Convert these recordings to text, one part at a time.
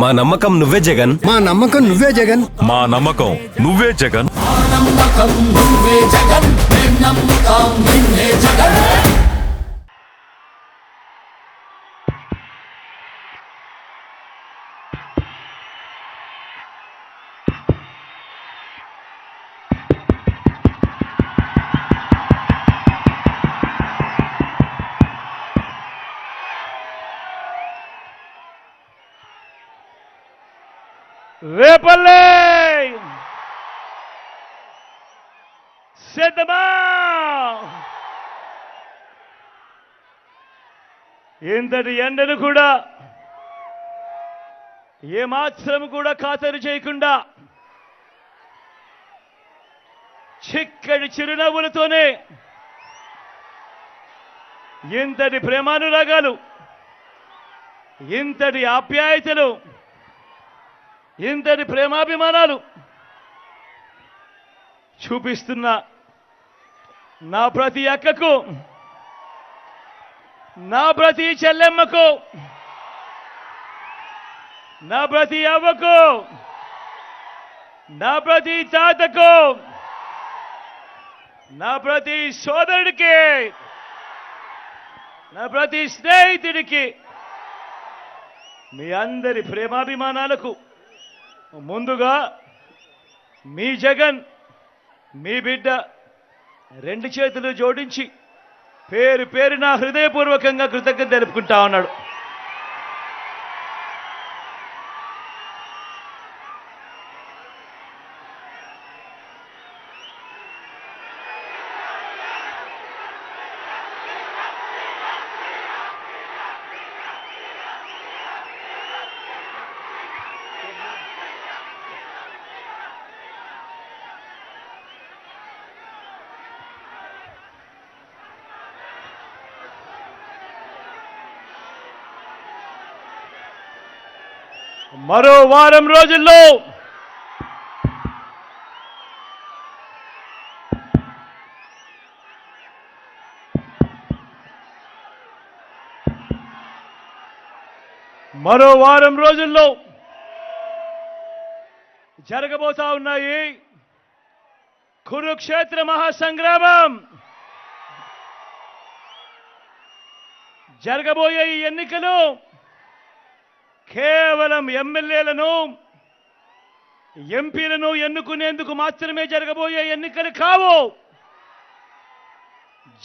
మా నమ్మకం నువ్వే జగన్. మా నమ్మకం నువ్వే జగన్. మా నమ్మకం నువ్వే జగన్. నమ్మకం నువ్వే జగన్, మేం నమ్ముతాం నిన్నే జగన్. రేపల్లె సిద్ధమా? ఇంతటి ఎండను కూడా ఏమాత్రం కూడా ఖాతరు చేయకుండా చిక్కడి చిరునవ్వులతోనే ఇంతటి ప్రేమానురాగాలు, ఇంతటి ఆప్యాయతలు, ఇంతటి ప్రేమాభిమానాలు చూపిస్తున్న నా ప్రతి అక్కకు, నా ప్రతి చెల్లెమ్మకు, నా ప్రతి అవ్వకు, నా ప్రతి తాతకు, నా ప్రతి సోదరుడికి, నా ప్రతి స్నేహితుడికి, మీ అందరి ప్రేమాభిమానాలకు ముందుగా మీ జగన్, మీ బిడ్డ రెండు చేతులు జోడించి పేరు పేరున హృదయపూర్వకంగా కృతజ్ఞత తెలుపుకుంటా ఉన్నాడు. మరో వారం రోజుల్లో జరగబోతా ఉన్నాయి కురుక్షేత్ర మహాసంగ్రామం. జరగబోయే ఈ ఎన్నికలు కేవలం ఎమ్మెల్యేలను, ఎంపీలను ఎన్నుకునేందుకు మాత్రమే జరగబోయే ఎన్నికలు కావు.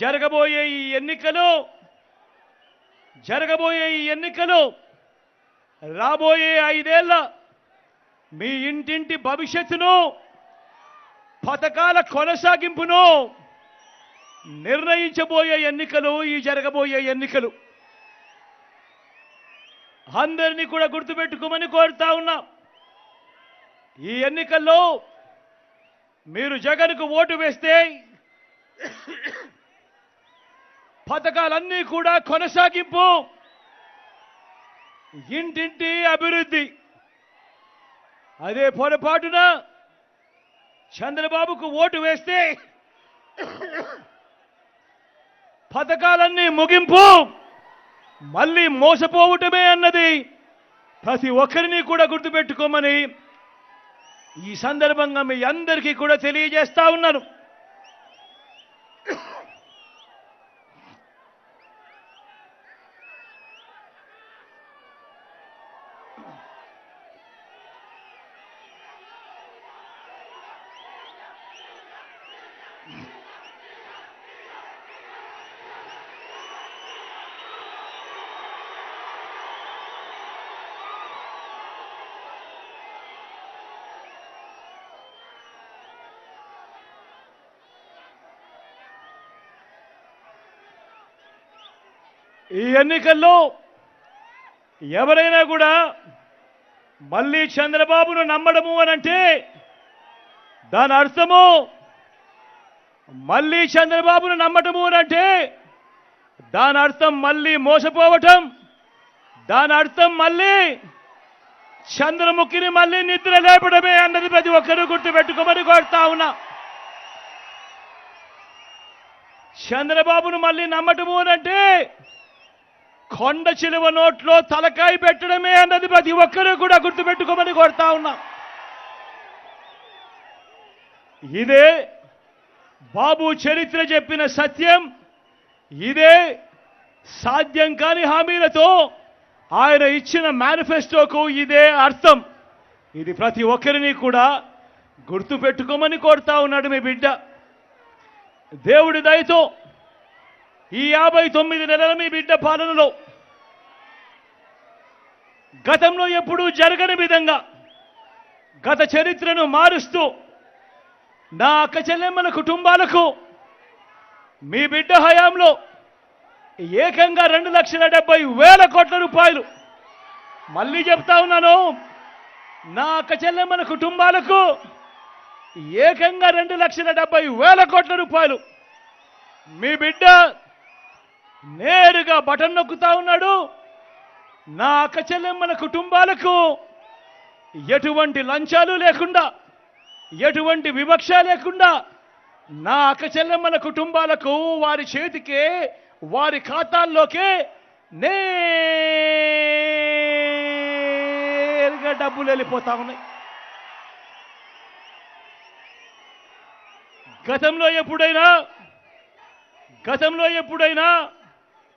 జరగబోయే ఈ ఎన్నికలు రాబోయే 5 ఏళ్ల మీ ఇంటింటి భవిష్యత్తును, పథకాల కొనసాగింపును నిర్ణయించబోయే ఎన్నికలు ఈ జరగబోయే ఎన్నికలు. అందరినీ కూడా గుర్తుపెట్టుకోమని కోరుతా ఉన్నా. ఈ ఎన్నికల్లో మీరు జగన్కు ఓటు వేస్తే పథకాలన్నీ కూడా కొనసాగింపు, ఇంటింటి అభివృద్ధి. అదే పొరపాటున చంద్రబాబుకు ఓటు వేస్తే పథకాలన్నీ ముగింపు, మళ్ళీ మోసపోవటమే అన్నది ప్రతి ఒక్కరిని కూడా గుర్తుపెట్టుకోమని ఈ సందర్భంగా మీ అందరికీ కూడా తెలియజేస్తా ఉన్నాను. ఈ ఎన్నికల్లో ఎవరైనా కూడా మళ్ళీ చంద్రబాబును నమ్మడము అనంటే దాని అర్థము, మళ్ళీ చంద్రబాబును నమ్మటము అనంటే దాని అర్థం మళ్ళీ మోసపోవటం, దాని అర్థం మళ్ళీ చంద్రముఖిని మళ్ళీ నిద్ర లేపడమే అన్నది ప్రతి ఒక్కరూ గుర్తుపెట్టుకోమని కోరుతా ఉన్నా. చంద్రబాబును మళ్ళీ నమ్మటము అంటే కొండ చిలువ నోట్లో తలకాయ పెట్టడమే అన్నది ప్రతి ఒక్కరూ కూడా గుర్తుపెట్టుకోమని కోరుతా ఉన్నా. ఇదే బాబు చరిత్ర చెప్పిన సత్యం. ఇదే సాధ్యం కాని హామీలతో ఆయన ఇచ్చిన మేనిఫెస్టోకు ఇదే అర్థం. ఇది ప్రతి ఒక్కరిని కూడా గుర్తుపెట్టుకోమని కోరుతా ఉన్నాడు మీ బిడ్డ. దేవుడి దయతో ఈ 59 నెలల మీ బిడ్డ పాలనలో గతంలో ఎప్పుడూ జరగని విధంగా గత చరిత్రను మారుస్తూ నా అక్క చెల్లెమ్మల కుటుంబాలకు మీ బిడ్డ హయాంలో ఏకంగా 2,70,000 కోట్ల రూపాయలు, మళ్ళీ చెప్తా ఉన్నాను, నా అక్క చెల్లెమ్మల కుటుంబాలకు ఏకంగా 2,70,000 కోట్ల రూపాయలు మీ బిడ్డ నేరుగా బటన్ నొక్కుతా ఉన్నాడు. నా అక్క చెల్లెమ్మల కుటుంబాలకు ఎటువంటి లంచాలు లేకుండా, ఎటువంటి వివక్ష లేకుండా నా అక్క చెల్లెమ్మల కుటుంబాలకు వారి చేతికే, వారి ఖాతాల్లోకే నేరుగా డబ్బులు వెళ్ళిపోతా ఉన్నాయి. గతంలో ఎప్పుడైనా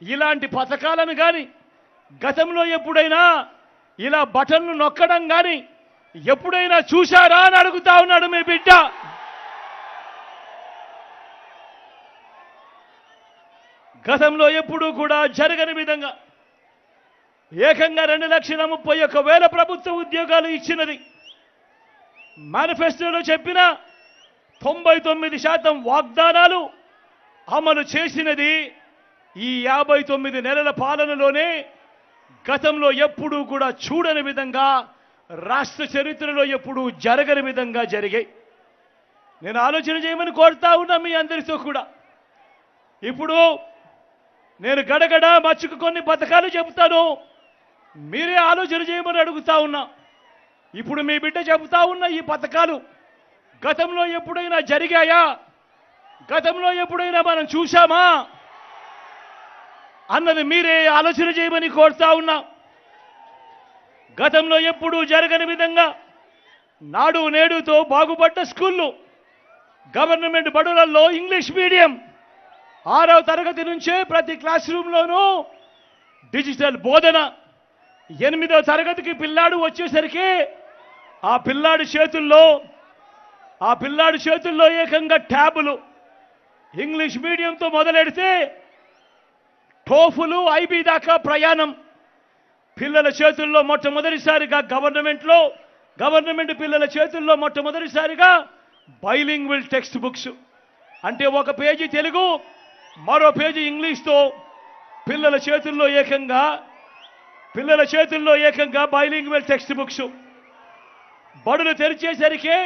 ఇలాంటి పథకాలను కానీ, గతంలో ఎప్పుడైనా ఇలా బటన్లు నొక్కడం కానీ ఎప్పుడైనా చూశారా అని అడుగుతా ఉన్నాడు మీ బిడ్డ. గతంలో ఎప్పుడూ కూడా జరగని విధంగా ఏకంగా 2,31,000 ప్రభుత్వ ఉద్యోగాలు ఇచ్చినది. మేనిఫెస్టోలో చెప్పిన 99% వాగ్దానాలు అమలు చేసినది ఈ 59 నెలల పాలనలోనే. గతంలో ఎప్పుడూ కూడా చూడని విధంగా, రాష్ట్ర చరిత్రలో ఎప్పుడూ జరగని విధంగా జరిగాయి. నేను ఆలోచన చేయమని కోరుతా ఉన్నా మీ అందరితో కూడా. ఇప్పుడు నేను గడగడ మచ్చుకు కొన్ని పథకాలు చెబుతాను, మీరే ఆలోచన చేయమని అడుగుతా ఉన్నా. ఇప్పుడు మీ బిడ్డ చెబుతా ఉన్న ఈ పథకాలు గతంలో ఎప్పుడైనా జరిగాయా, గతంలో ఎప్పుడైనా మనం చూశామా అన్నది మీరే ఆలోచన చేయమని కోరుతా ఉన్నా. గతంలో ఎప్పుడూ జరగని విధంగా నాడు నేడుతో బాగుపడ్డ స్కూళ్ళు, గవర్నమెంట్ బడులలో ఇంగ్లీష్ మీడియం, 6వ తరగతి నుంచే ప్రతి క్లాస్ రూమ్లోనూ డిజిటల్ బోధన, 8వ తరగతికి పిల్లాడు వచ్చేసరికి ఆ పిల్లాడి చేతుల్లో ఏకంగా ట్యాబులు, ఇంగ్లీష్ మీడియంతో మొదలెడితే టోఫులు, ఐబీ దాకా ప్రయాణం. పిల్లల చేతుల్లో మొట్టమొదటిసారిగా గవర్నమెంట్ పిల్లల చేతుల్లో మొట్టమొదటిసారిగా బైలింగ్వల్ టెక్స్ట్ బుక్స్, అంటే ఒక పేజీ తెలుగు, మరో పేజీ ఇంగ్లీష్తో పిల్లల చేతుల్లో ఏకంగా బైలింగ్వల్ టెక్స్ట్ బుక్స్. బడులు తెరిచేసరికి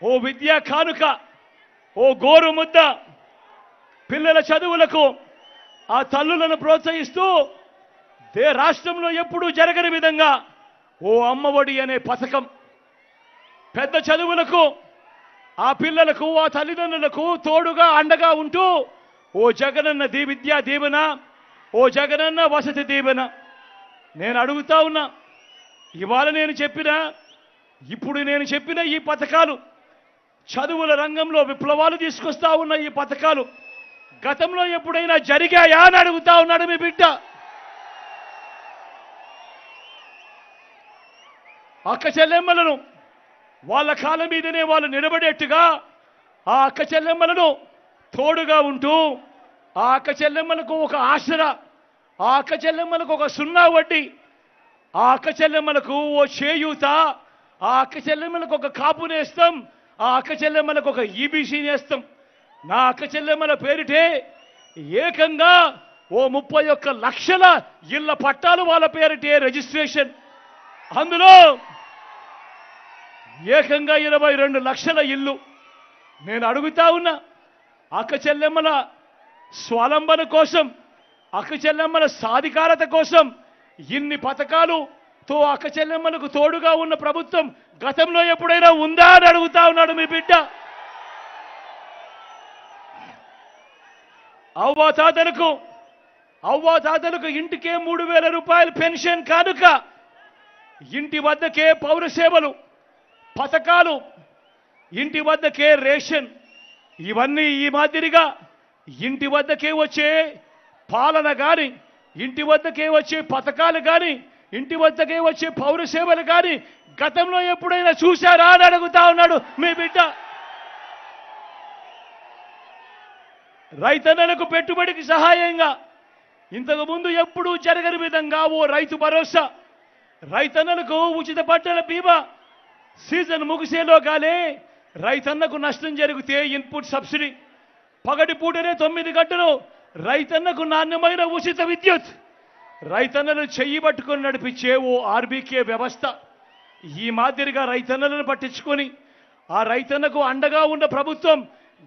ఓ విద్యా కానుక, ఓ గోరు ముద్ద పిల్లల చదువులకు ఆ తల్లులను ప్రోత్సహిస్తూ రాష్ట్రంలో ఎప్పుడూ జరగని విధంగా ఓ అమ్మఒడి అనే పథకం, పెద్ద చదువులకు ఆ పిల్లలకు, ఆ తల్లిదండ్రులకు తోడుగా అండగా ఉంటూ ఓ జగనన్న విద్యా దీవెన, ఓ జగనన్న వసతి దీవెన. నేను అడుగుతా ఉన్నా, ఇప్పుడు నేను చెప్పిన ఈ పథకాలు, చదువుల రంగంలో విప్లవాలు తీసుకొస్తా ఉన్న ఈ పథకాలు గతంలో ఎప్పుడైనా జరిగాయా అని అడుగుతా ఉన్నాడు మీ బిడ్డ. అక్క చెల్లెమ్మలను వాళ్ళ కాళ్ళ మీదనే వాళ్ళు నిలబడేట్టుగా ఆ అక్క చెల్లెమ్మలను తోడుగా ఉంటూ, ఆ అక్క చెల్లెమ్మలకు ఒక ఆసరా, ఆ అక్క చెల్లెమ్మలకు ఒక 0 వడ్డీ, ఆ అక్క చెల్లెమ్మలకు ఓ చేయూత, ఆ అక్క చెల్లెమ్మలకు ఒక కాపు నేస్తం, ఆ అక్క చెల్లెమ్మలకు ఒక ఈబీసీ నేస్తం. నా అక్క చెల్లెమ్మల పేరిటే ఏకంగా ఓ 31 లక్షల ఇళ్ల పట్టాలు వాళ్ళ పేరిటే రిజిస్ట్రేషన్. అందులో ఏకంగా 22 లక్షల ఇల్లు. నేను అడుగుతా ఉన్నా, అక్క చెల్లెమ్మల స్వాలంబన కోసం, అక్క చెల్లెమ్మల సాధికారత కోసం ఇన్ని పథకాలుతో అక్క చెల్లెమ్మలకు తోడుగా ఉన్న ప్రభుత్వం గతంలో ఎప్పుడైనా ఉందా అని అడుగుతా ఉన్నాడు మీ బిడ్డ. అవ్వాతాతలకు అవ్వాతాతలకు ఇంటికే 3,000 రూపాయలు పెన్షన్ కానుక, ఇంటి వద్దకే పౌర సేవలు పథకాలు, ఇంటి వద్దకే రేషన్, ఇవన్నీ ఈ మాదిరిగా ఇంటి వద్దకే వచ్చే పాలన కానీ, ఇంటి వద్దకే వచ్చే పథకాలు కానీ, ఇంటి వద్దకే వచ్చే పౌర సేవలు కానీ గతంలో ఎప్పుడైనా చూశారా అని అడుగుతా ఉన్నాడు మీ బిడ్డ. రైతన్నలకు పెట్టుబడికి సహాయంగా ఇంతకు ముందు ఎప్పుడూ జరగని విధంగా ఓ రైతు భరోసా, రైతన్నలకు ఉచిత పంటల బీమా, సీజన్ ముగిసేలోగానే రైతన్నకు నష్టం జరిగితే ఇన్పుట్ సబ్సిడీ, పగటిపూటనే 9 గంటలు రైతన్నకు నాణ్యమైన ఉచిత విద్యుత్, రైతన్నలు చెయ్యి పట్టుకొని నడిపించే ఓ ఆర్బీకే వ్యవస్థ. ఈ మాదిరిగా రైతన్నలను పట్టించుకొని ఆ రైతన్నకు అండగా ఉన్న ప్రభుత్వం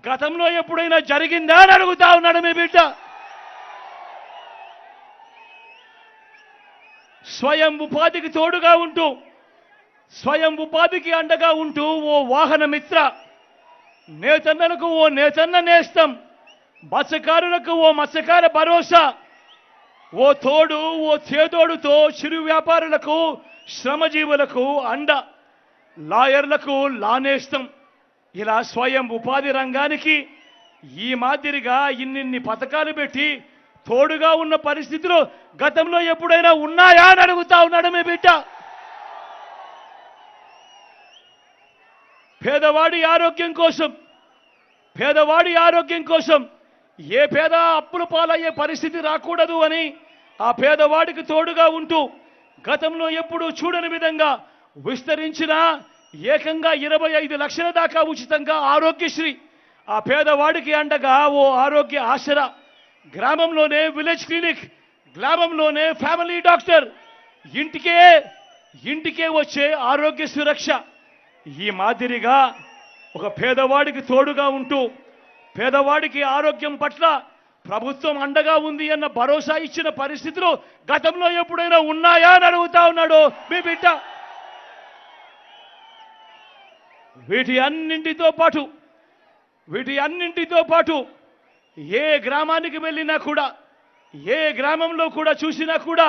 గతంలో ఎప్పుడైనా జరిగిందా అని అడుగుతా ఉన్నాడు మీ బిడ్డ. స్వయం ఉపాధికి తోడుగా ఉంటూ, స్వయం ఉపాధికి అండగా ఉంటూ ఓ వాహన మిత్ర, నేతన్నలకు ఓ నేతన్న నేస్తం, మత్స్యకారులకు ఓ మత్స్యకార భరోసా, ఓ తోడు ఓ చేదోడుతో చిరు వ్యాపారులకు శ్రమజీవులకు అండ, లాయర్లకు లానేస్తం, ఇలా స్వయం ఉపాధి రంగానికి ఈ మాదిరిగా ఇన్నిన్ని పథకాలు పెట్టి తోడుగా ఉన్న పరిస్థితులు గతంలో ఎప్పుడైనా ఉన్నాయా అని అడుగుతా ఉన్నాడు మీ బిడ్డ. పేదవాడి ఆరోగ్యం కోసం, పేదవాడి ఆరోగ్యం కోసం ఏ పేద అప్పుల పాలయ్యే పరిస్థితి రాకూడదు అని ఆ పేదవాడికి తోడుగా ఉంటూ గతంలో ఎప్పుడూ చూడని విధంగా విస్తరించిన ఏకంగా 25 లక్షల దాకా ఉచితంగా ఆరోగ్యశ్రీ, ఆ పేదవాడికి అండగా ఓ ఆరోగ్య ఆసరా, గ్రామంలోనే విలేజ్ క్లినిక్, గ్రామంలోనే ఫ్యామిలీ డాక్టర్, ఇంటికే వచ్చే ఆరోగ్య సురక్ష, ఈ మాదిరిగా ఒక పేదవాడికి తోడుగా ఉంటూ పేదవాడికి ఆరోగ్యం పట్ల ప్రభుత్వం అండగా ఉంది అన్న భరోసా ఇచ్చిన పరిస్థితులు గతంలో ఎప్పుడైనా ఉన్నాయా అని అడుగుతా ఉన్నాడు మీ బిడ్డ. వీటి అన్నింటితో పాటు ఏ గ్రామానికి వెళ్ళినా కూడా, ఏ గ్రామంలో కూడా చూసినా కూడా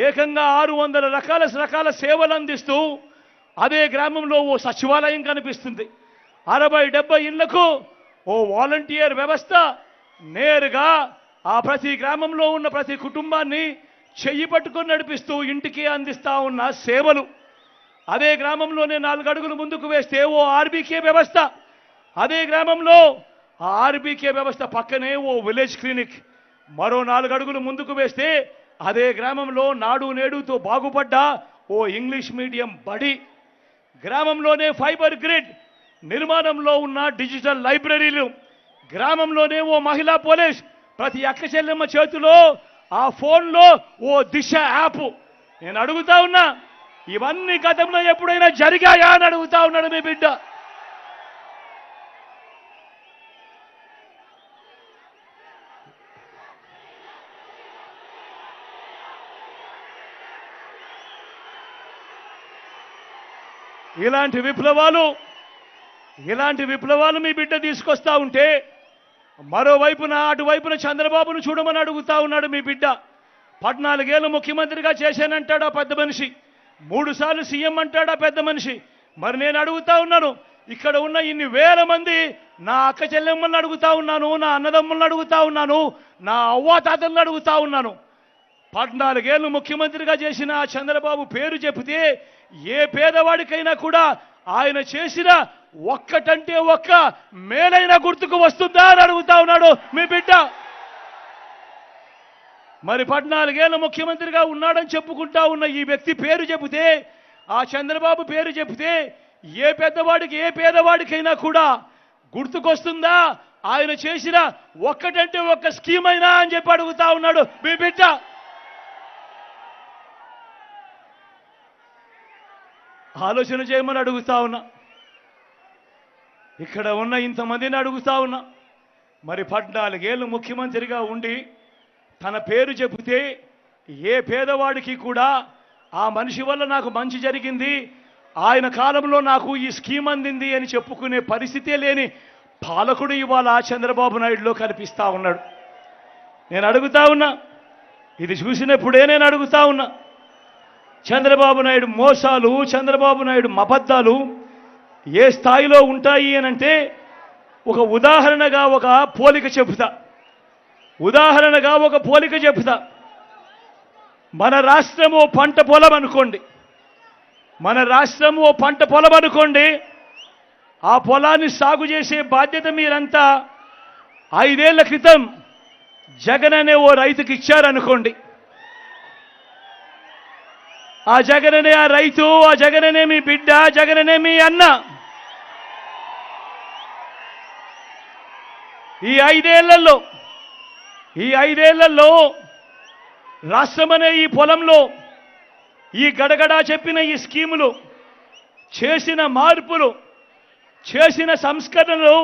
ఏకంగా 600 రకాల సేవలు అందిస్తూ అదే గ్రామంలో ఓ సచివాలయం కనిపిస్తుంది. 60-70 ఇళ్లకు ఓ వాలంటీర్ వ్యవస్థ నేరుగా ఆ ప్రతి గ్రామంలో ఉన్న ప్రతి కుటుంబాన్ని చెయ్యి పట్టుకొని నడిపిస్తూ ఇంటికి అందిస్తా ఉన్న సేవలు. అదే గ్రామంలోనే 4 అడుగులు ముందుకు వేస్తే ఓ ఆర్బీకే వ్యవస్థ, అదే గ్రామంలో ఆ ఆర్బీకే వ్యవస్థ పక్కనే ఓ విలేజ్ క్లినిక్, మరో 4 అడుగులు ముందుకు వేస్తే అదే గ్రామంలో నాడు నేడుతో బాగుపడ్డ ఓ ఇంగ్లీష్ మీడియం బడి, గ్రామంలోనే ఫైబర్ గ్రిడ్ నిర్మాణంలో ఉన్న డిజిటల్ లైబ్రరీలు, గ్రామంలోనే ఓ మహిళా పోలీస్, ప్రతి అక్క చెల్లెమ్మ చేతిలో ఆ ఫోన్లో ఓ దిశ యాప్. నేను అడుగుతా ఉన్నా, ఇవన్నీ గతంలో ఎప్పుడైనా జరిగాయా అని అడుగుతా ఉన్నాడు మీ బిడ్డ. ఇలాంటి విప్లవాలు మీ బిడ్డ తీసుకొస్తా ఉంటే మరోవైపున అటువైపున చంద్రబాబును చూడమని అడుగుతా ఉన్నాడు మీ బిడ్డ. 14 ఏళ్ళు ముఖ్యమంత్రిగా చేశానంటాడా పెద్ద మనిషి, 3 సార్లు సీఎం అంటాడా పెద్ద మనిషి. మరి నేను అడుగుతా ఉన్నాను, ఇక్కడ ఉన్న ఇన్ని వేల మంది నా అక్క చెల్లెమ్మల్ని అడుగుతా ఉన్నాను, నా అన్నదమ్ములను అడుగుతా ఉన్నాను, నా అవ్వాతాతలను అడుగుతా ఉన్నాను. 14 ఏళ్ళు ముఖ్యమంత్రిగా చేసిన చంద్రబాబు పేరు చెబితే ఏ పేదవాడికైనా కూడా ఆయన చేసిన ఒక్కటంటే ఒక్క మేలైన గుర్తుకు వస్తుందా అని అడుగుతా ఉన్నాడు మీ బిడ్డ. మరి 14 ఏళ్ళ ముఖ్యమంత్రిగా ఉన్నాడని చెప్పుకుంటా ఉన్న ఈ వ్యక్తి పేరు చెబితే, ఆ చంద్రబాబు పేరు చెబితే ఏ పెద్దవాడికి ఏ పేదవాడికైనా కూడా గుర్తుకొస్తుందా ఆయన చేసిన ఒక్కటంటే ఒక్క స్కీమ్ అయినా అని చెప్పి అడుగుతా ఉన్నాడు మీ బిడ్డ. ఆలోచన చేయమని అడుగుతా ఉన్నా, ఇక్కడ ఉన్న ఇంతమందిని అడుగుతా ఉన్నా. మరి 14 ఏళ్ళు ముఖ్యమంత్రిగా ఉండి తన పేరు చెబితే ఏ పేదవాడికి కూడా ఆ మనిషి వల్ల నాకు మంచి జరిగింది, ఆయన కాలంలో నాకు ఈ స్కీమ్ అందింది అని చెప్పుకునే పరిస్థితే లేని పాలకుడు ఇవాళ చంద్రబాబు నాయుడులో కనిపిస్తా ఉన్నాడు. నేను అడుగుతా ఉన్నా, ఇది చూసినప్పుడే నేను అడుగుతా ఉన్నా, చంద్రబాబు నాయుడు మోసాలు, చంద్రబాబు నాయుడు అబద్ధాలు ఏ స్థాయిలో ఉంటాయి అనంటే, ఒక ఉదాహరణగా ఒక పోలిక చెబుతా. మన రాష్ట్రం ఓ పంట పొలం అనుకోండి. ఆ పొలాన్ని సాగు చేసే బాధ్యత మీరంతా 5 ఏళ్ల క్రితం జగన్ అనే ఓ రైతుకి ఇచ్చారనుకోండి. ఆ జగననే ఆ రైతు, ఆ జగననే మీ బిడ్డ, జగననే మీ అన్న. ఈ ఐదేళ్లలో రాష్ట్రమనే ఈ పొలంలో ఈ గడగడా చెప్పిన ఈ స్కీములు, చేసిన మార్పులు, చేసిన సంస్కరణలు,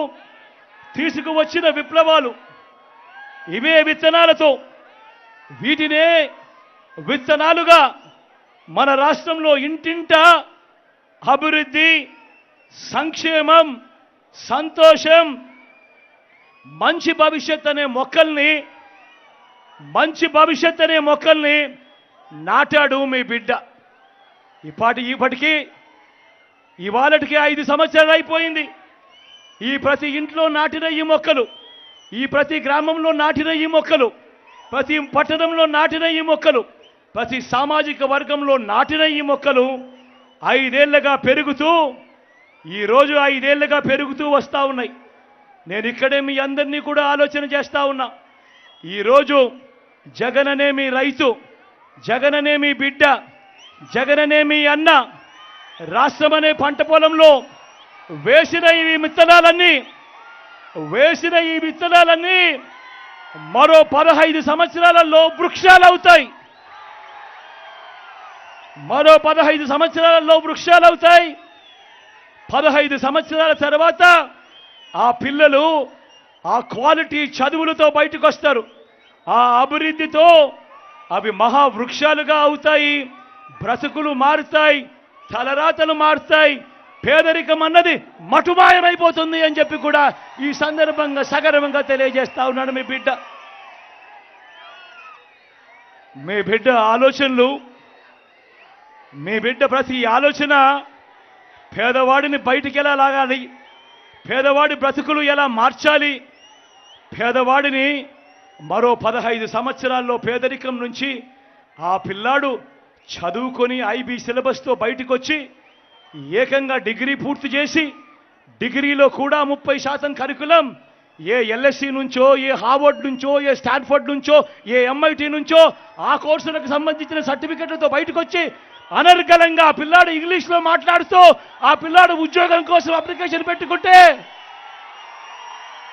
తీసుకువచ్చిన విప్లవాలు, ఇవే విత్తనాలతో, వీటినే విత్తనాలుగా మన రాష్ట్రంలో ఇంటింటా అభివృద్ధి, సంక్షేమం, సంతోషం, మంచి భవిష్యత్ అనే మొక్కల్ని నాటాడు మీ బిడ్డ. ఇవాళటికి 5 సంవత్సరాలు అయిపోయింది. ఈ ప్రతి ఇంట్లో నాటిన ఈ మొక్కలు, ఈ ప్రతి గ్రామంలో నాటిన ఈ మొక్కలు, ప్రతి పట్టణంలో నాటిన ఈ మొక్కలు, ప్రతి సామాజిక వర్గంలో నాటిన ఈ మొక్కలు 5 ఏళ్లుగా పెరుగుతూ వస్తూ ఉన్నాయి. నేను ఇక్కడే మీ అందరినీ కూడా ఆలోచన చేస్తా ఉన్నా. ఈరోజు జగననే మీ రైతు, జగననే మీ బిడ్డ, జగననే మీ అన్న రాష్ట్రమనే పంట పొలంలో వేసిన ఈ విత్తనాలన్నీ మరో 15 సంవత్సరాలలో వృక్షాలవుతాయి. 15 సంవత్సరాల తర్వాత ఆ పిల్లలు ఆ క్వాలిటీ చదువులతో బయటకు వస్తారు. ఆ అభివృద్ధితో అవి మహావృక్షాలుగా అవుతాయి. బ్రతుకులు మారుతాయి, తలరాతలు మారుతాయి, పేదరికం అన్నది మటుమాయమైపోతుంది అని చెప్పి కూడా ఈ సందర్భంగా సగర్వంగా తెలియజేస్తా ఉన్నాడు మీ బిడ్డ ఆలోచనలు, మీ బిడ్డ ప్రతి ఆలోచన పేదవాడిని బయటికి ఎలా లాగాలి, పేదవాడి బ్రతుకులు ఎలా మార్చాలి, పేదవాడిని మరో 15 సంవత్సరాల్లో పేదరికం నుంచి ఆ పిల్లాడు చదువుకొని ఐబీ సిలబస్తో బయటకు వచ్చి ఏకంగా డిగ్రీ పూర్తి చేసి, డిగ్రీలో కూడా 30% కరికులం ఏ ఎల్ఎస్సి నుంచో, ఏ హార్వర్డ్ నుంచో, ఏ స్టాన్ఫర్డ్ నుంచో, ఏ ఎంఐటి నుంచో ఆ కోర్సులకు సంబంధించిన సర్టిఫికెట్లతో బయటకు వచ్చి అనర్గళంగా ఆ పిల్లాడు ఇంగ్లీష్లో మాట్లాడుతూ ఆ పిల్లాడు ఉద్యోగం కోసం అప్లికేషన్ పెట్టుకుంటే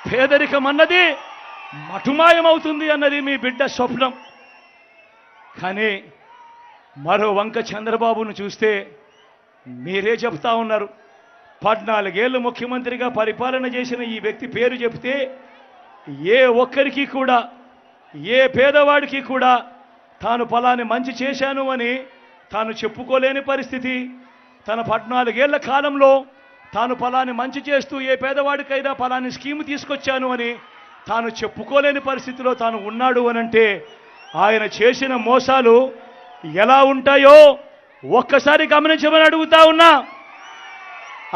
పేదరికం అన్నది మటుమాయమవుతుంది అన్నది మీ బిడ్డ స్వప్నం. కానీ మరో వంక చంద్రబాబును చూస్తే మీరే చెప్తా ఉన్నారు, 14 ఏళ్ళు ముఖ్యమంత్రిగా పరిపాలన చేసిన ఈ వ్యక్తి పేరు చెప్తే ఏ ఒక్కరికి కూడా, ఏ పేదవాడికి కూడా తాను ఫలాని మంచి చేశాను అని తాను చెప్పుకోలేని పరిస్థితి. తన 14 ఏళ్ల కాలంలో తాను ఫలాని మంచి చేస్తూ ఏ పేదవాడికైనా ఫలాని స్కీమ్ తీసుకొచ్చాను అని తాను చెప్పుకోలేని పరిస్థితిలో తాను ఉన్నాడు అనంటే ఆయన చేసిన మోసాలు ఎలా ఉంటాయో ఒక్కసారి గమనించమని అడుగుతా ఉన్నా.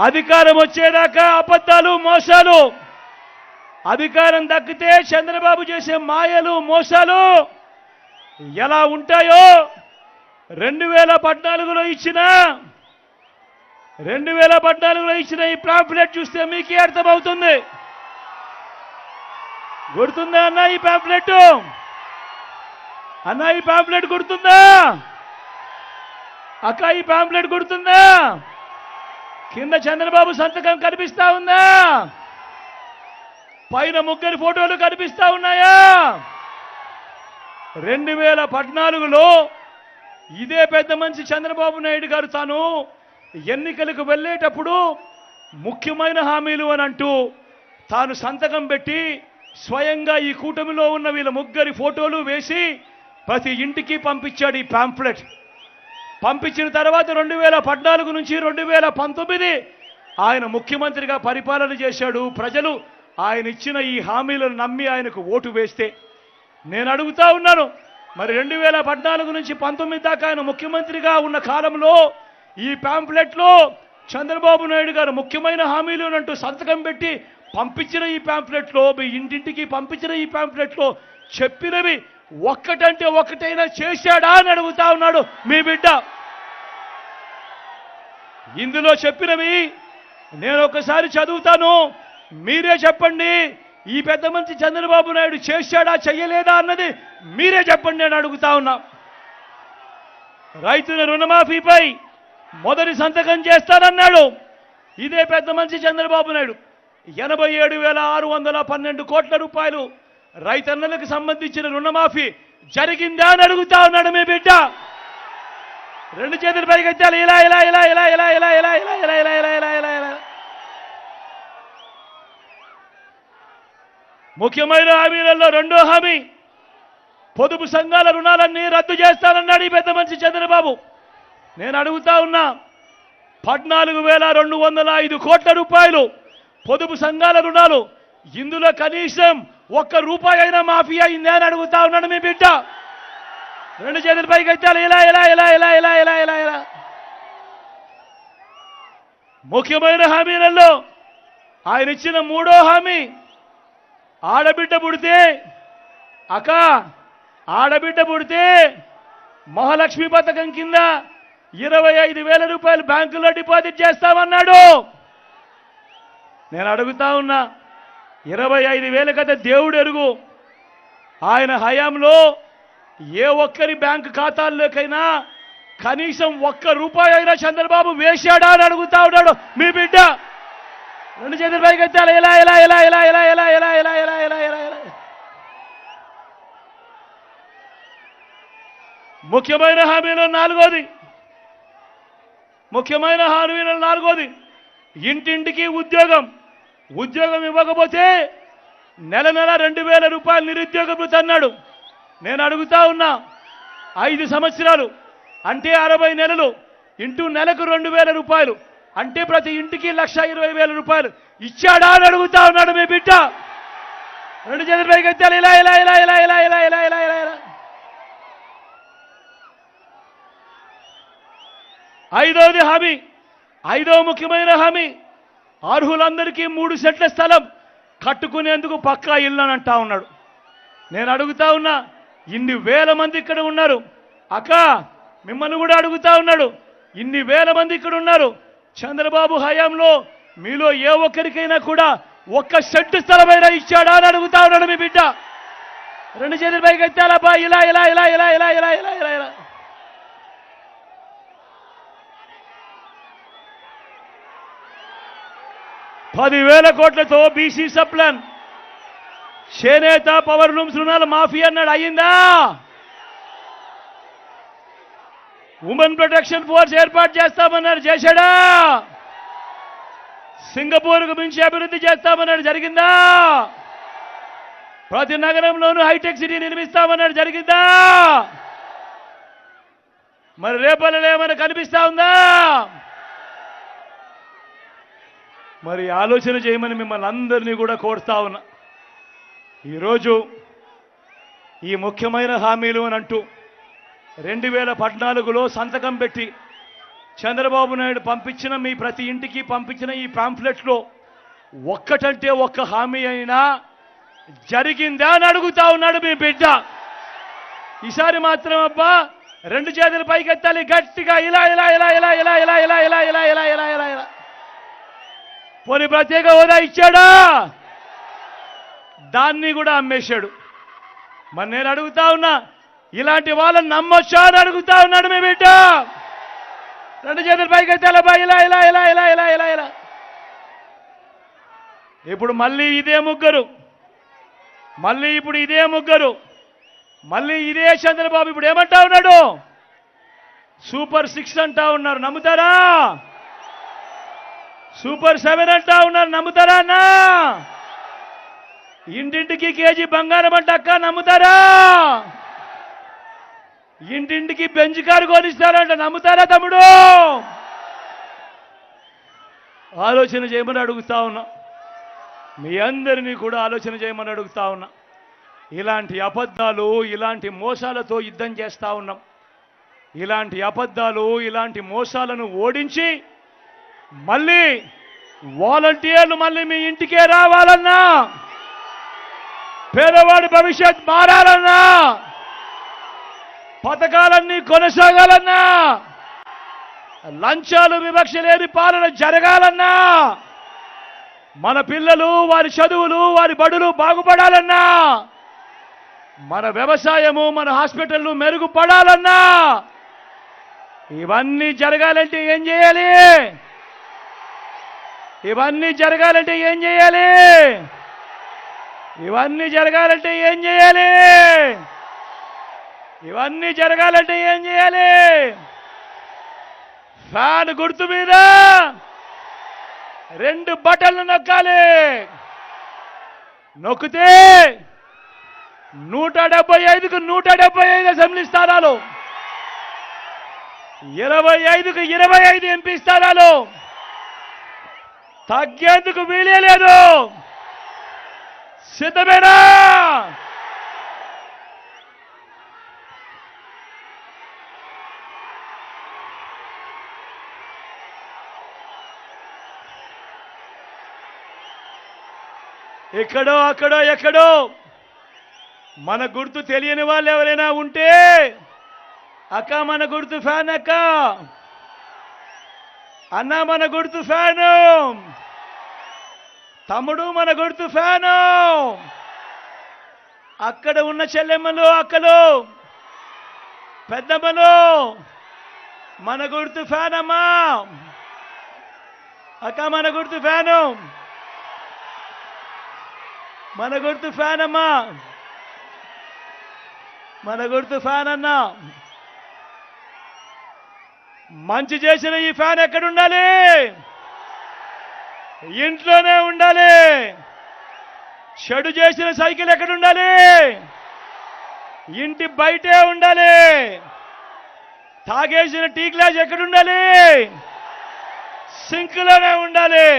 అధికారం వచ్చేదాకా అబద్ధాలు, మోసాలు, అధికారం దక్కితే చంద్రబాబు చేసే మాయలు, మోసాలు ఎలా ఉంటాయో 2014లో ఇచ్చిన ఈ పాంఫ్లెట్ చూస్తే మీకే అర్థమవుతుంది. గుర్తుందా అన్న ఈ పాంఫ్లెట్? అన్న ఈ పాంఫ్లెట్ గుర్తుందా? అక్క ఈ పాంఫ్లెట్ గుర్తుందా? కింద చంద్రబాబు సంతకం కనిపిస్తా ఉందా? పైన ముగ్గురి ఫోటోలు కనిపిస్తా ఉన్నాయా? 2014లో ఇదే పెద్ద మనిషి చంద్రబాబు నాయుడు గారు తాను ఎన్నికలకు వెళ్ళేటప్పుడు ముఖ్యమైన హామీలు అని అంటూ తాను సంతకం పెట్టి స్వయంగా ఈ కూటమిలో ఉన్న వీళ్ళ ముగ్గురి ఫోటోలు వేసి ప్రతి ఇంటికి పంపించాడు ఈ పాంఫ్లెట్. పంపించిన తర్వాత 2014 నుంచి 2019 ఆయన ముఖ్యమంత్రిగా పరిపాలన చేశాడు. ప్రజలు ఆయన ఇచ్చిన ఈ హామీలను నమ్మి ఆయనకు ఓటు వేస్తే నేను అడుగుతా ఉన్నాను, మరి 2014 నుంచి 19 దాకా ఆయన ముఖ్యమంత్రిగా ఉన్న కాలంలో ఈ ప్యాంప్లెట్లో చంద్రబాబు నాయుడు గారు ముఖ్యమైన హామీలు అంటూ సంతకం పెట్టి పంపించిన ఈ ప్యాంప్లెట్లో, మీ ఇంటింటికి పంపించిన ఈ ప్యాంప్లెట్లో చెప్పినవి ఒక్కటంటే ఒక్కటైనా చేశాడా అని అడుగుతా ఉన్నాడు మీ బిడ్డ. ఇందులో చెప్పినవి నేను ఒకసారి చదువుతాను, మీరే చెప్పండి. ఈ పెద్ద మంచి చంద్రబాబు నాయుడు చేశాడా చెయ్యలేదా అన్నది మీరే చెప్పండి నేను అడుగుతా ఉన్నా. రైతుల రుణమాఫీపై మొదటి సంతకం చేస్తానన్నాడు ఇదే పెద్ద మంచి చంద్రబాబు నాయుడు. 87,612 కోట్ల రూపాయలు రైతన్నలకు సంబంధించిన రుణమాఫీ జరిగిందా అని అడుగుతా ఉన్నాడు మీ బిడ్డ. రెండు చేతులు పైకెత్తాలి, ఇలా ఇలా ఇలా ఇలా ఇలా ఇలా ఇలా ఇలా ఇలా ఇలా ఇలా ఇలా ఇలా ఇలా. ముఖ్యమైన హామీలలో రెండో హామీ పొదుపు సంఘాల రుణాలన్నీ రద్దు చేస్తానన్నాడు ఈ పెద్ద మనిషి చంద్రబాబు. నేను అడుగుతా ఉన్నా, 14,205 కోట్ల రూపాయలు పొదుపు సంఘాల రుణాలు, ఇందులో కనీసం ₹1 అయినా మాఫీ అయింది అని అడుగుతా ఉన్నాడు మీ బిడ్డ. రెండు చేతుల పైకి ఎత్తాలి, ఇలా ఇలా ఇలా ఇలా ఇలా ఇలా ఇలా ఇలా. ముఖ్యమైన హామీలలో ఆయన ఇచ్చిన మూడో హామీ, ఆడబిడ్డ పుడితే ఆడబిడ్డ పుడితే మహాలక్ష్మి పథకం కింద 25,000 రూపాయలు బ్యాంకులో డిపాజిట్ చేస్తామన్నాడు. నేను అడుగుతా ఉన్నా, 25,000 కదా దేవుడు ఎరుగు. ఆయన హయాంలో ఏ ఒక్కరి బ్యాంకు ఖాతాల్లోకైనా కనీసం ₹1 అయినా చంద్రబాబు వేశాడా అని అడుగుతా ఉన్నాడు మీ బిడ్డ. రెండు చేతుల పైకి ఎత్తాలి, ఇలా ఇలా ఇలా ఇలా ఇలా ఇలా ఇలా ఇలా ఇలా ఇలా ఇలా ఇలా. ముఖ్యమైన హామీలో నాలుగోది ఇంటింటికి ఉద్యోగం ఇవ్వకపోతే నెల 2,000 రూపాయలు నిరుద్యోగ భృతి అన్నాడు. నేను అడుగుతా ఉన్నా, 5 సంవత్సరాలు అంటే 60 నెలలు ఇంటూ నెలకు 2,000 రూపాయలు అంటే ప్రతి ఇంటికి 1,20,000 రూపాయలు ఇచ్చాడా అని అడుగుతా ఉన్నాడు మీ బిడ్డ. రెండు చేతుల పైకి ఎత్తాలి, ఇలా ఇలా ఇలా ఇలా ఇలా ఇలా ఇలా ఇలా ఇలా ఇలా. ఐదో ముఖ్యమైన హామీ, అర్హులందరికీ 3 సెంట్ల స్థలం కట్టుకునేందుకు పక్కా ఇల్లు అని అంటా ఉన్నాడు. నేను అడుగుతా ఉన్నా, ఇన్ని వేల మంది ఇక్కడ ఉన్నారు అక్క, మిమ్మల్ని కూడా అడుగుతా ఉన్నాడు, ఇన్ని వేల మంది ఇక్కడ ఉన్నారు. చంద్రబాబు హయాంలో మీలో ఏ ఒక్కరికైనా కూడా 1 సెంటు స్థలమైనా ఇచ్చాడా అని అడుగుతా ఉన్నాడు మీ బిడ్డ. రెండు చేతుల పైకి ఎత్తాలబ్బా, ఇలా ఇలా ఇలా ఇలా ఇలా ఇలా ఇలా ఇలా ఇలా. ₹10,000 కోట్లతో బీసీ సప్లాన్, చేనేత, పవర్ లూమ్స్ రుణాల మాఫీ అన్నాడు, అయ్యిందా? ఉమెన్ ప్రొటెక్షన్ ఫోర్స్ ఏర్పాటు చేస్తామన్నాడు, చేశాడా? సింగపూర్కు మించి అభివృద్ధి చేస్తామన్నాడు, జరిగిందా? ప్రతి నగరంలోనూ హైటెక్ సిటీ నిర్మిస్తామన్నాడు, జరిగిందా? మరి రేపల్లో ఏమైనా కనిపిస్తా ఉందా? మరి ఆలోచన చేయమని మిమ్మల్ని అందరినీ కూడా కోరుతా ఉన్నా. ఈరోజు ఈ ముఖ్యమైన హామీలు అని అంటూ 2014లో సంతకం పెట్టి చంద్రబాబు నాయుడు పంపించిన మీ ప్రతి ఇంటికి పంపించిన ఈ పాంఫ్లెట్లో ఒక్కటంటే ఒక్క హామీ అయినా జరిగిందా అని అడుగుతా ఉన్నాడు మీ బిడ్డ. ఈసారి మాత్రం అబ్బా రెండు చేతుల పైకి ఎత్తాలి గట్టిగా, ఇలా ఇలా ఇలా ఇలా ఇలా ఇలా ఇలా ఇలా ఇలా ఇలా ఇలా ఇలా ఇలా. పోనీ ప్రత్యేక హోదా ఇచ్చాడా? దాన్ని కూడా అమ్మేశాడు. మరి నేను అడుగుతా ఉన్నా, ఇలాంటి వాళ్ళని నమ్మొచ్చా అని అడుగుతా ఉన్నాడు మీ బిడ్డ. రెండు చేతుల పైకి ఎత్తాలబ్బా, ఇలా ఇలా ఇలా ఇలా ఇలా ఇలా ఇలా. ఇప్పుడు మళ్ళీ ఇదే ముగ్గురు, మళ్ళీ ఇదే చంద్రబాబు ఇప్పుడు ఏమంటా ఉన్నాడు? సూపర్ 6 అంటా ఉన్నారు, నమ్ముతారా? సూపర్ 7 అంటా ఉన్నారు, నమ్ముతారా అన్నా? ఇంటింటికి కేజీ బంగారం అంట అక్క, నమ్ముతారా? ఇంటింటికి బెంచ్ కారు కొనిస్తారంట, నమ్ముతారా తమ్ముడు? ఆలోచన చేయమని అడుగుతా ఉన్నా, మీ అందరినీ కూడా ఆలోచన చేయమని అడుగుతా ఉన్నా. ఇలాంటి అబద్ధాలు ఇలాంటి మోసాలతో యుద్ధం చేస్తా ఉన్నాం. ఇలాంటి అబద్ధాలు ఇలాంటి మోసాలను ఓడించి మళ్ళీ వాలంటీర్లు మళ్ళీ మీ ఇంటికే రావాలన్నా, పేదవాడి భవిష్యత్ మారాలన్నా, పథకాలన్నీ కొనసాగాలన్నా, లంచాలు వివక్ష లేని పాలన జరగాలన్నా, మన పిల్లలు వారి చదువులు వారి బడులు బాగుపడాలన్నా, మన వ్యవసాయము మన హాస్పిటళ్ళు మెరుగుపడాలన్నా, ఇవన్నీ జరగాలంటే ఏం చేయాలి? ఇవన్నీ జరగాలంటే ఏం చేయాలి? ఇవన్నీ జరగాలంటే ఏం చేయాలి? ఇవన్నీ జరగాలంటే ఏం చేయాలి? ఫ్యాన్ గుర్తు మీద 2 బటన్లు నొక్కాలి. నొక్కితే 175కు 175 అసెంబ్లీ స్థానాలు, 25కు 25 ఎంపీ స్థానాలు, తగ్గేందుకు వీలే లేదు. సిద్ధమేనా? ఎక్కడో అక్కడో ఎక్కడో మన గుర్తు తెలియని వాళ్ళు ఎవరైనా ఉంటే, అక్క మన గుర్తు ఫ్యాన్, అక్క అన్న మన గుర్తు ఫ్యాను, తమ్ముడు మన గుర్తు ఫ్యాను, అక్కడ ఉన్న చెల్లెమ్మలు అక్కలు పెద్దమ్మలు మన గుర్తు ఫ్యాన్ అమ్మా, అక్క మన గుర్తు ఫ్యాను, మన గుర్తు ఫ్యాన్ అమ్మా, మన గుర్తు ఫ్యాన్ అన్నా. మంచి చేసిన ఈ ఫ్యాన్ ఎక్కడ ఉండాలి? ఇంట్లోనే ఉండాలి. చెడు చేసిన సైకిల్ ఎక్కడ ఉండాలి? ఇంటి బయటే ఉండాలి. తాగేసిన టీ గ్లాస్ ఎక్కడ ఉండాలి? సింక్లోనే ఉండాలి.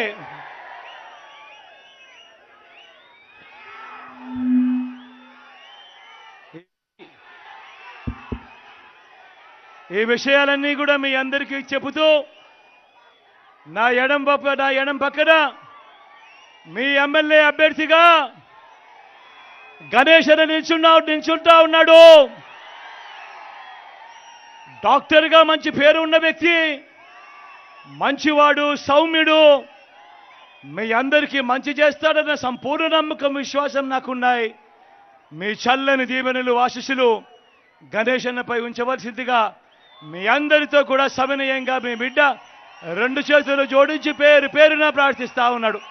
ఈ విషయాలన్నీ కూడా మీ అందరికీ చెబుతూ, నా ఎడం పక్కన మీ ఎమ్మెల్యే అభ్యర్థిగా గణేష్ అని నిల్చుంటా ఉన్నాడు. డాక్టర్గా మంచి పేరు ఉన్న వ్యక్తి, మంచివాడు, సౌమ్యుడు, మీ అందరికీ మంచి చేస్తాడన్న సంపూర్ణ నమ్మకం విశ్వాసం నాకున్నాయి. మీ చల్లని దీవెనలు ఆశీస్సులు గణేష్ అన్నపై ఉంచవలసిందిగా మీ అందరితో కూడా సవినయంగా మీ బిడ్డ 2 చేతులు జోడించి పేరు పేరున ప్రార్థిస్తా ఉన్నాడు.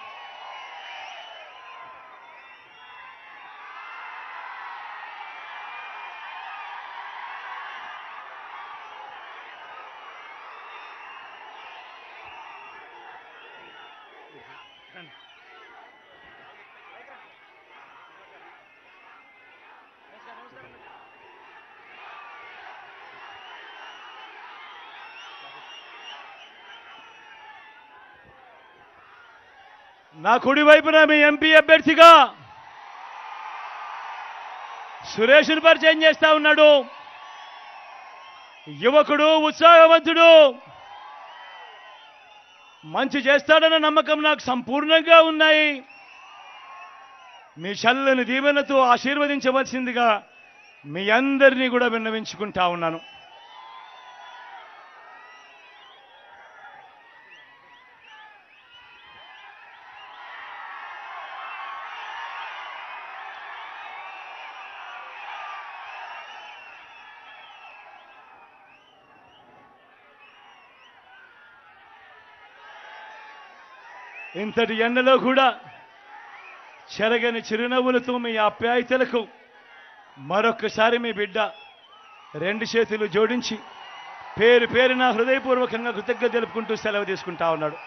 నా కుడి వైపున మీ ఎంపీ అభ్యర్థిగా సురేష్ను పరిచయం చేస్తా ఉన్నాడు. యువకుడు, ఉత్సాహవంతుడు, మంచి చేస్తాడన్న నమ్మకం నాకు సంపూర్ణంగా ఉన్నాయి. మీ చల్లని దీవెనతో ఆశీర్వదించవలసిందిగా మీ అందరినీ కూడా విన్నవించుకుంటా ఉన్నాను. ఇంతటి ఎండలో కూడా చెరగని చిరునవ్వులతో మీ ఆప్యాయతలకు మరొక్కసారి మీ బిడ్డ 2 చేతులు జోడించి పేరు పేరున హృదయపూర్వకంగా కృతజ్ఞత తెలుపుకుంటూ సెలవు తీసుకుంటా ఉన్నాడు.